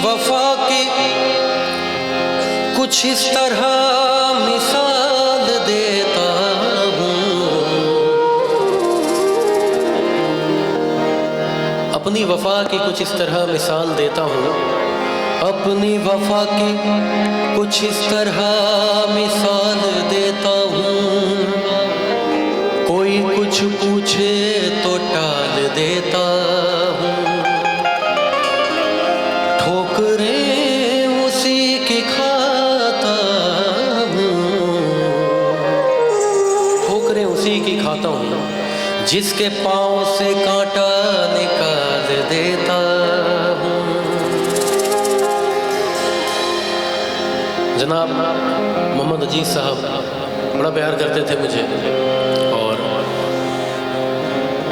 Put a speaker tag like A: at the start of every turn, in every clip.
A: वफा की कुछ इस तरह मिसाल देता हूँ, अपनी वफा की कुछ इस तरह मिसाल देता हूँ, अपनी वफा की कुछ इस तरह मिसाल देता हूँ। कोई कुछ पूछे तो टाल देता हूँ, ठोकरें उसी की खाता हूँ, ठोकरें उसी की खाता हूँ, जिसके पाँव से कांटा निकाल देता हूँ। जनाब मोहम्मद अजीज साहब बड़ा प्यार करते थे मुझे, और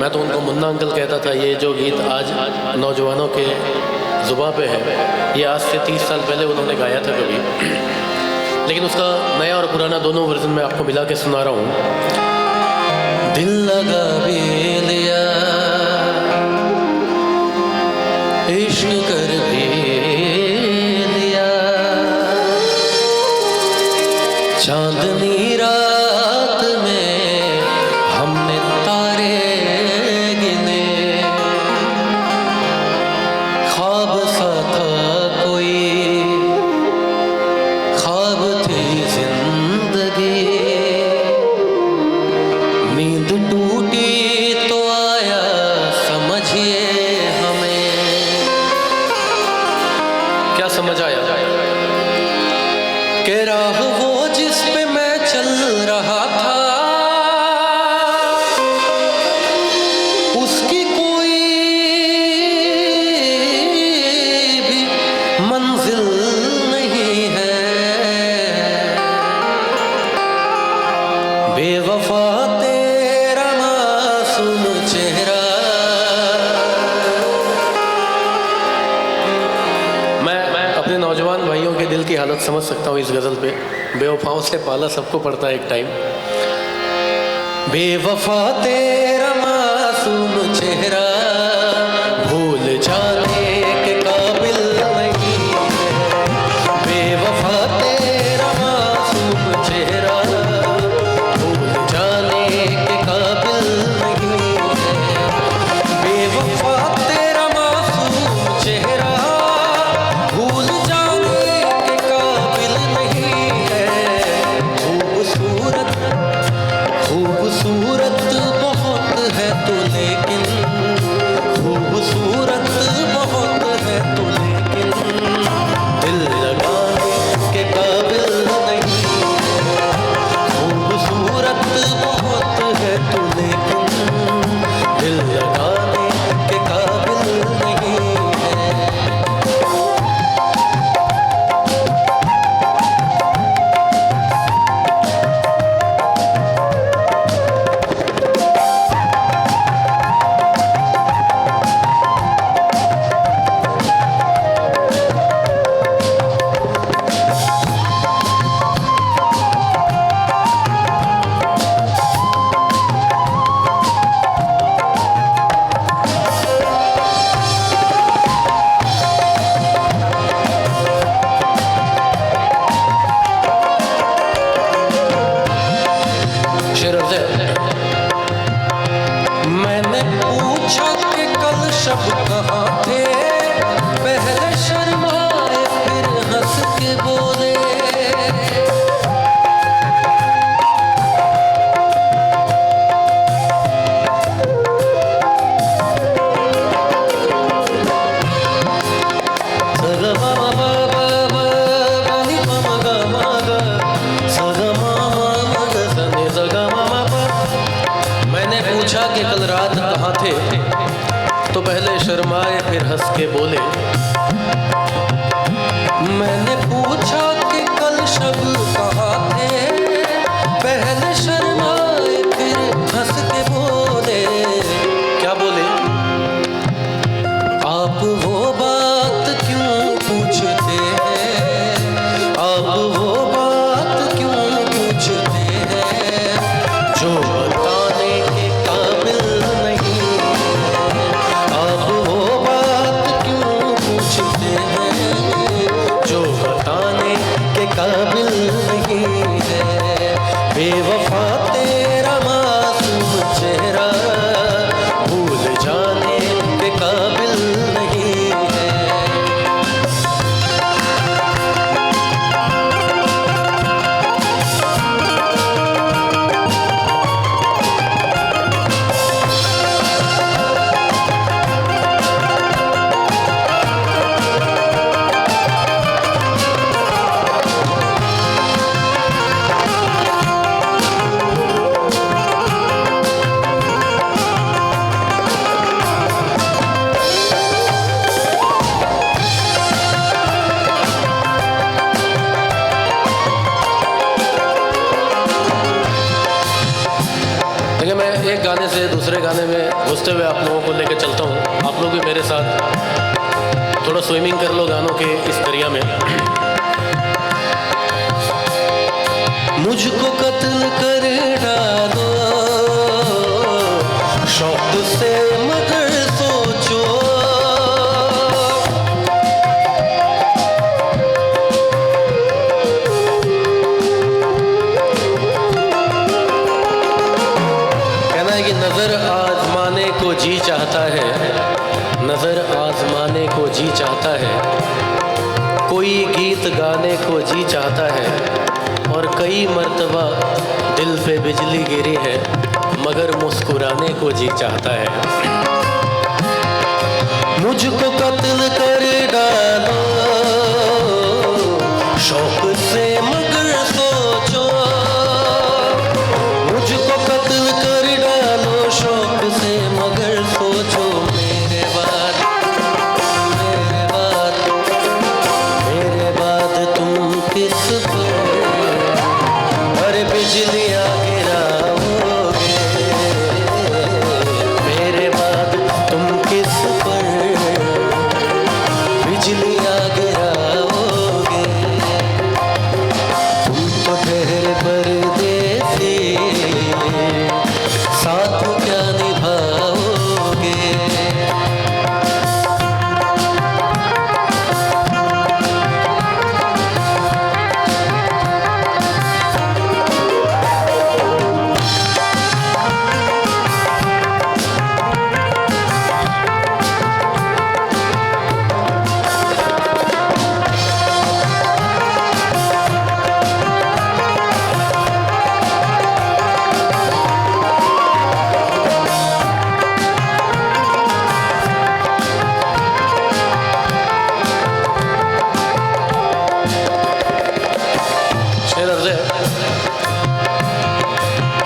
A: मैं तो उनको मुन्ना अंकल कहता था। ये जो गीत आज नौजवानों के ज़ुबान पे है, ये आज से 30 साल पहले उन्होंने गाया था कभी, लेकिन उसका नया और पुराना दोनों वर्जन में आपको मिला के सुना रहा हूँ। दिल लगा भी लिया, इश्क कर भी लिया, चांदनी रात में हमने तारे गिने, ख्वाब सा था कोई, ख्वाब थी जिंदगी, नींद टूटी तो आया समझिए हमें। क्या समझ आया? कि राह वो जिस पे मैं चल रहा था, उसकी कोई भी मंजिल नहीं है। बेवफा तेरा मासूम चेहरा। मैं अपने नौजवान भाइयों के दिल की हालत समझ सकता हूँ इस गज़ल पे। बेवफाओं से पाला सबको पड़ता है एक टाइम। बेवफा तेरा मासूम चेहरा भूल जाने के काबिल नहीं है। बेवफा तेरा मासूम चेहरा भूल जाने के काबिल नहीं है। बेवफा तेरा मासूम चेहरा भूल जाने के काबिल नहीं है। खूबसूरत खूबसूरत बहुत है तू, लेकिन खूबसूरत बहुत है तू, लेकिन दिल लगाने के काबिल नहीं है। खूबसूरत बहुत है तू, लेकिन दिल लगाने के काबिल नहीं है। मैंने पूछा कि कल शब कहाँ थे, पहले शर्माए फिर हंस के बोले। मैंने पूछा कि कल रात कहाँ थे, तो पहले शर्माए फिर हंस के बोले। मैंने पूछा कि कल शब कहाँ थे, पहले शर्माए फिर हंस के बोले। क्या बोले? आप वो बात क्यों पूछते हैं, आप वो बात क्यों पूछते हैं, जो बताने के काबिल नहीं है। आप वो बात क्यों पूछते हैं, गाने में घुसते हुए आप लोगों को लेकर चलता हूँ। आप लोग भी मेरे साथ थोड़ा स्विमिंग कर लो गानों के इस दरिया में। मुझको कत्ल कर डालो शौक से मगर सोचो, कहना है कि नजर आजमाने को जी चाहता है, नजर आजमाने को जी चाहता है, कोई गीत गाने को जी चाहता है, और कई मर्तबा दिल पे बिजली गिरी है मगर मुस्कुराने को जी चाहता है। मुझको कत्ल कर डालो शौक से मगर सोचो, मुझको कत्ल कर डालो शौक से मगर सोचो, मेरे बाद तुम किस बिजलियाँ गिराओगे, मेरे बाद तुम किस पर बिजलियाँ गिराओगे, तुम तो ठहरे परदेसी साथ क्या निभाओगे।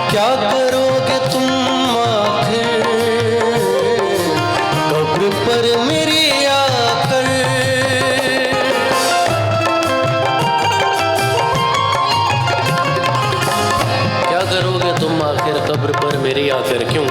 A: क्या करोगे तुम आखिर कब्र पर मेरी आकर, क्या करोगे तुम आखिर कब्र पर मेरी आकर, क्यों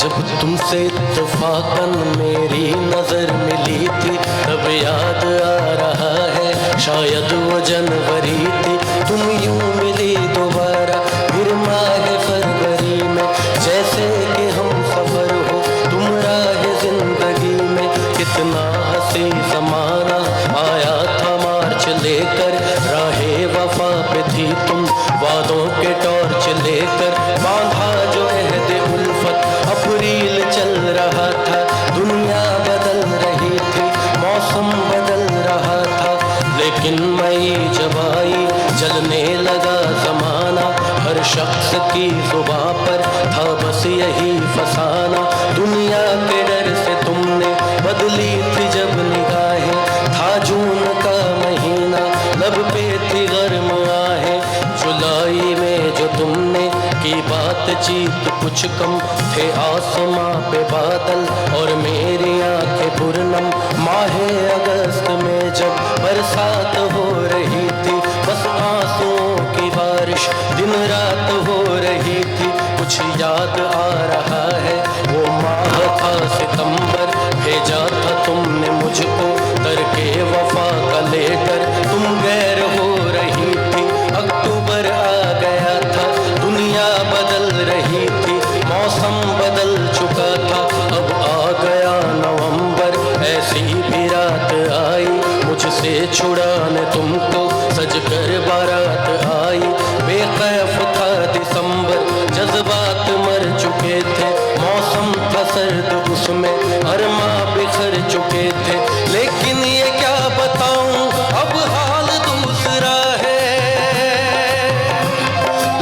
A: जब तुमसे इत्तफाकन मेरी नजर मिली थी तब याद आ रहा है शायद वो जनवरी थी, तुम यूं मिली दोबारा फिर माह फरवरी में, जैसे कि हम सफर हो तुम राह जिंदगी में, कितना हंसी ज़माना आया था मार्च लेकर, राहे वफा पे थी तुम वादों के टॉर्च लेकर, बांधा जो अहद उल्फत अप्रैल चल रहा था, दुनिया बदल रही थी मौसम बदल रहा था, लेकिन मई जब आई जलने लगा ज़माना, हर शख्स की जुबां पर था बस यही फसाना, दुनिया के डर से तुमने बदली थी जब निगाहें, था जून का महीना लब पे थी गर्म आहें, जुलाई में जो तुमने की बातचीत कुछ कम थे आसमां पे बादल और मेरी आंखें पुरनम, माहे अगस्त में जब बरसात हो रही थी बस आंसुओं की बारिश दिन रात हो रही थी, कुछ याद आ रहा है वो माह था सितंबर, भेजा था तुमने मुझको करके वफा का लेकर, तुम गैर हो रही थी, अक्टूबर आ गया था, दुनिया बदल रही थी, मौसम बदल चुका था, अब आ गया नवंबर, ऐसी भी रात आई मुझसे छुड़ाने तुमको सज कर बारात आई, बेखैफ था दिसंबर, जज्बात मर चुके थे, मौसम था सर्द उसमें अरमा बिखर चुके थे, लेकिन ये क्या बताऊं अब हाल दूसरा है,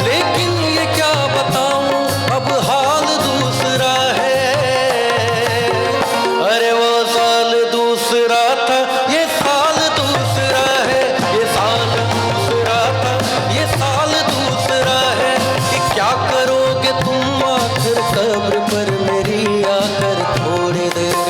A: लेकिन ये क्या बताऊं अब हाल दूसरा है, अरे वो साल दूसरा था ये साल दूसरा है, ये साल दूसरा था ये साल दूसरा है, कि क्या करोगे तुम आखिर कब्र पर मेरी आकर, थोड़ी देर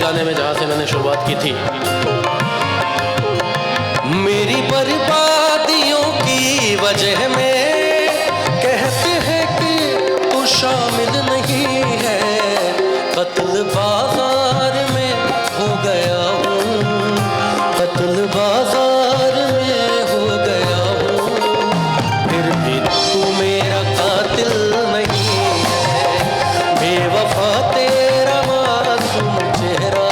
A: गाने में जहाँ से मैंने शुरुआत की थी। मेरी बर्बादियों की वजह में कहते हैं कि तू शामिल नहीं है, कत्ल बाजार में हो गया हूँ, कत्ल बाजार में हो गया हूँ, फिर भी तू मेरा कातिल नहीं है, बेवफा तेरा मासूम चेहरा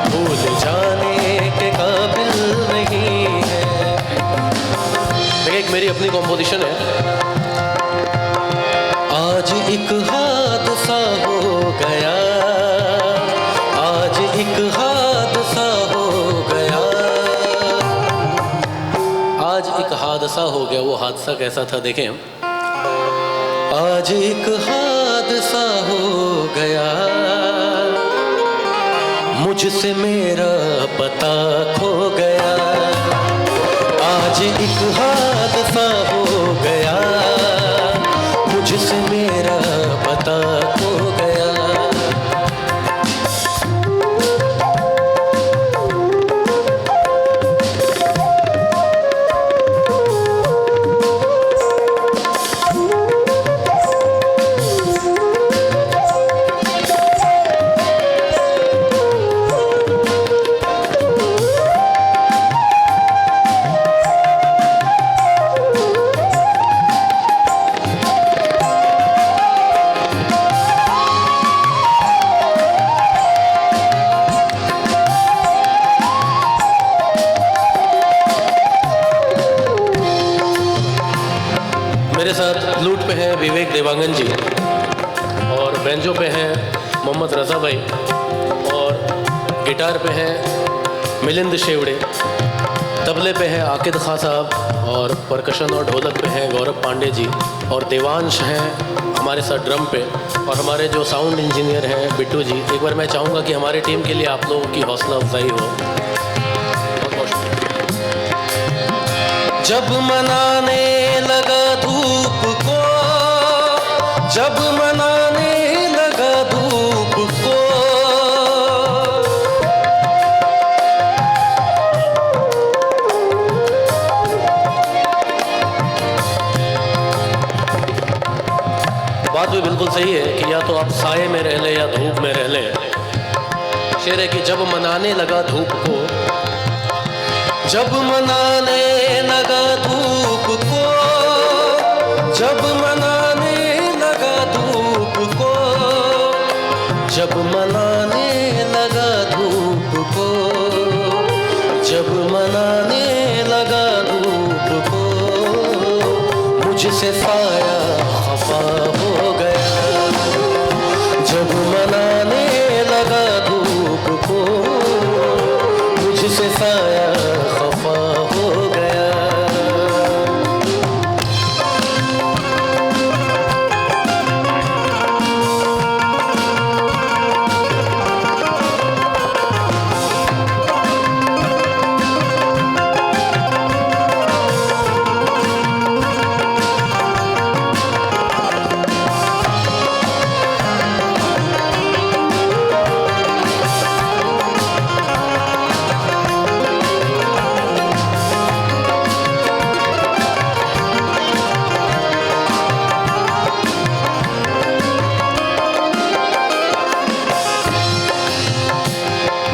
A: भूल जाने के काबिल नहीं है। एक मेरी अपनी कॉम्पोजिशन है। आज एक हादसा हो गया, आज एक हादसा हो गया, आज एक हादसा हो गया। वो हादसा कैसा था देखें हम। आज एक हादसा हो गया, मुझसे मेरा पता खो गया, आज एक हादसा हो गया, मुझसे मेरा पता खो गया। मेरे साथ फ्लूट पे हैं विवेक देवांगन जी, और बेंजो पे हैं मोहम्मद रज़ा भाई, और गिटार पे हैं मिलिंद शेवड़े, तबले पे हैं आकिद खां साहब, और परकशन और ढोलक पे हैं गौरव पांडे जी, और देवांश हैं हमारे साथ ड्रम पे, और हमारे जो साउंड इंजीनियर हैं बिट्टू जी। एक बार मैं चाहूँगा कि हमारे टीम के लिए आप लोगों की हौसला अफजाई हो। जब मनाने लगा धूप को, जब मनाने लगा धूप को, बात भी बिल्कुल सही है कि या तो आप साए में रह लें या धूप में रह लें। शेर है कि जब मनाने लगा धूप को, जब मनाने लगा धूप को, जब मनाने लगा धूप को, जब मनाने लगा धूप को, जब मनाने लगा धूप को, मुझसे साया खफा हो गया, जब मनाने लगा धूप को, मुझसे साया खफा हो गया।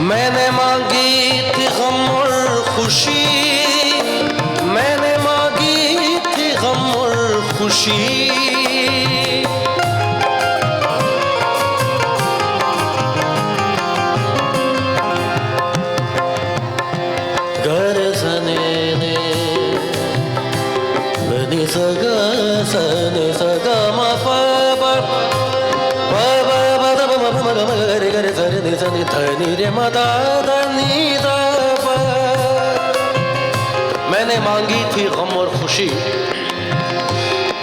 A: मैंने मांगी थी गम और खुशी, मैंने मांगी थी गम और खुशी, घर सने ने बनी सगा सने सगा मा पा पा मैंने मांगी थी गम और खुशी,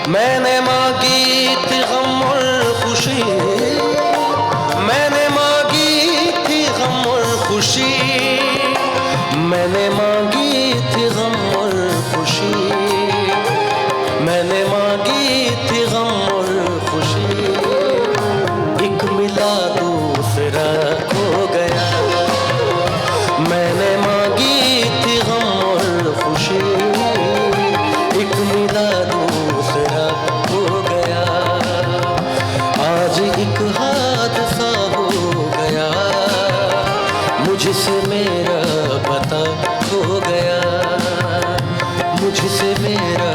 A: मैंने मांगी थी गम और खुशी, मैंने मांगी थी गम और खुशी, मैंने मांगी थी गम और खुशी, मैंने मांगी थी गम और खुशी, एक मिला दूसरा खो गया, आज एक हादसा हो गया, मुझसे मेरा पता खो गया, मुझसे मेरा